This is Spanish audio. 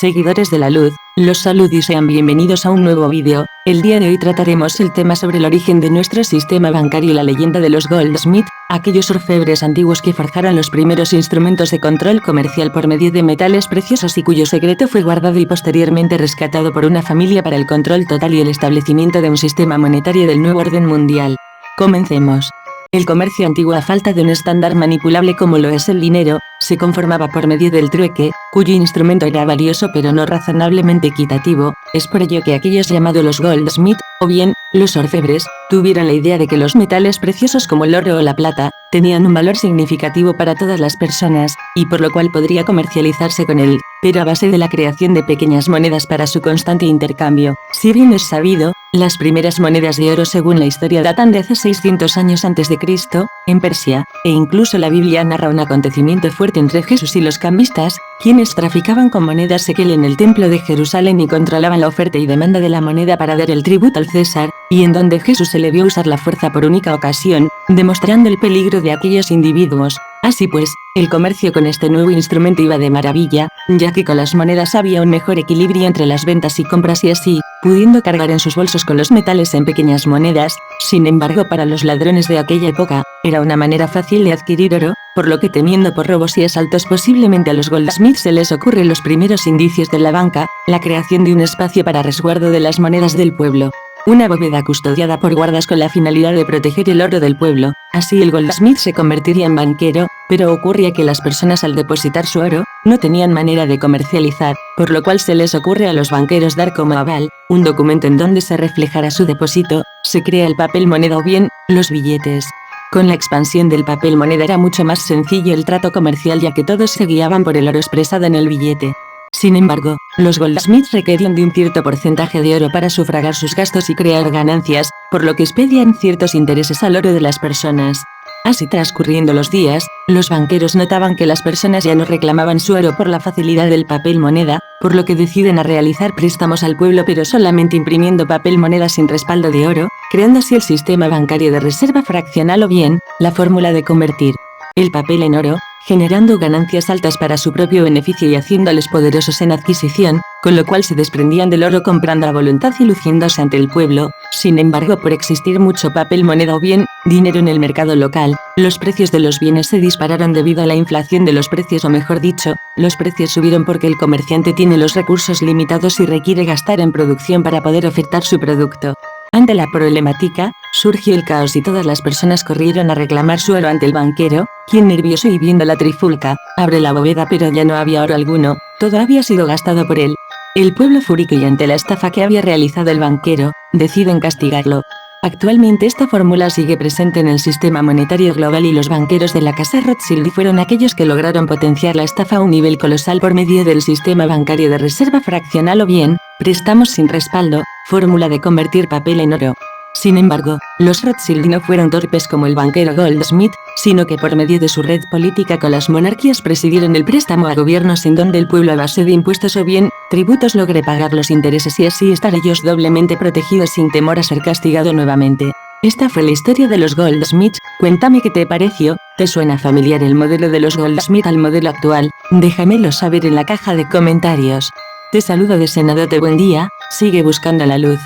Seguidores de la luz, los saludo y sean bienvenidos a un nuevo vídeo. El día de hoy trataremos el tema sobre el origen de nuestro sistema bancario y la leyenda de los Goldsmith, aquellos orfebres antiguos que forjaron los primeros instrumentos de control comercial por medio de metales preciosos y cuyo secreto fue guardado y posteriormente rescatado por una familia para el control total y el establecimiento de un sistema monetario del nuevo orden mundial. Comencemos. El comercio antiguo, a falta de un estándar manipulable como lo es el dinero, se conformaba por medio del trueque, cuyo instrumento era valioso pero no razonablemente equitativo. Es por ello que aquellos llamados los Goldsmith, o bien, los orfebres, tuvieron la idea de que los metales preciosos como el oro o la plata, tenían un valor significativo para todas las personas, y por lo cual podría comercializarse con él, pero a base de la creación de pequeñas monedas para su constante intercambio. Si bien es sabido, las primeras monedas de oro según la historia datan de hace 600 años antes de Cristo, en Persia, e incluso la Biblia narra un acontecimiento fuerte entre Jesús y los cambistas, quienes traficaban con monedas sequel en el templo de Jerusalén y controlaban la oferta y demanda de la moneda para dar el tributo al César, y en donde Jesús se le vio usar la fuerza por única ocasión, demostrando el peligro de aquellos individuos. Así pues, el comercio con este nuevo instrumento iba de maravilla, ya que con las monedas había un mejor equilibrio entre las ventas y compras y así, pudiendo cargar en sus bolsos con los metales en pequeñas monedas. Sin embargo, para los ladrones de aquella época, era una manera fácil de adquirir oro, por lo que temiendo por robos y asaltos posiblemente a los Goldsmith se les ocurren los primeros indicios de la banca, la creación de un espacio para resguardo de las monedas del pueblo. Una bóveda custodiada por guardas con la finalidad de proteger el oro del pueblo. Así el Goldsmith se convertiría en banquero, pero ocurría que las personas al depositar su oro, no tenían manera de comercializar, por lo cual se les ocurre a los banqueros dar como aval, un documento en donde se reflejará su depósito. Se crea el papel moneda o bien, los billetes. Con la expansión del papel moneda era mucho más sencillo el trato comercial ya que todos se guiaban por el oro expresado en el billete. Sin embargo, los Goldsmith requerían de un cierto porcentaje de oro para sufragar sus gastos y crear ganancias, por lo que expedían ciertos intereses al oro de las personas. Así transcurriendo los días, los banqueros notaban que las personas ya no reclamaban su oro por la facilidad del papel moneda, por lo que deciden a realizar préstamos al pueblo pero solamente imprimiendo papel moneda sin respaldo de oro, creando así el sistema bancario de reserva fraccional o bien, la fórmula de convertir el papel en oro, generando ganancias altas para su propio beneficio y haciéndoles poderosos en adquisición, con lo cual se desprendían del oro comprando a voluntad y luciéndose ante el pueblo. Sin embargo, por existir mucho papel moneda o bien, dinero en el mercado local, los precios de los bienes se dispararon debido a la inflación de los precios, o mejor dicho, los precios subieron porque el comerciante tiene los recursos limitados y requiere gastar en producción para poder ofertar su producto. Ante la problemática, surgió el caos y todas las personas corrieron a reclamar su oro ante el banquero, quien nervioso y viendo la trifulca, abre la bóveda pero ya no había oro alguno, todo había sido gastado por él. El pueblo fúrico y ante la estafa que había realizado el banquero, deciden castigarlo. Actualmente esta fórmula sigue presente en el sistema monetario global y los banqueros de la casa Rothschild fueron aquellos que lograron potenciar la estafa a un nivel colosal por medio del sistema bancario de reserva fraccional o bien, préstamos sin respaldo, fórmula de convertir papel en oro. Sin embargo, los Rothschild no fueron torpes como el banquero Goldsmith, sino que por medio de su red política con las monarquías presidieron el préstamo a gobiernos en donde el pueblo a base de impuestos o bien, tributos logre pagar los intereses y así estar ellos doblemente protegidos sin temor a ser castigado nuevamente. Esta fue la historia de los Goldsmith. Cuéntame qué te pareció. ¿Te suena familiar el modelo de los Goldsmith al modelo actual? Déjamelo saber en la caja de comentarios. Te saludo deseándote buen día, sigue buscando la luz.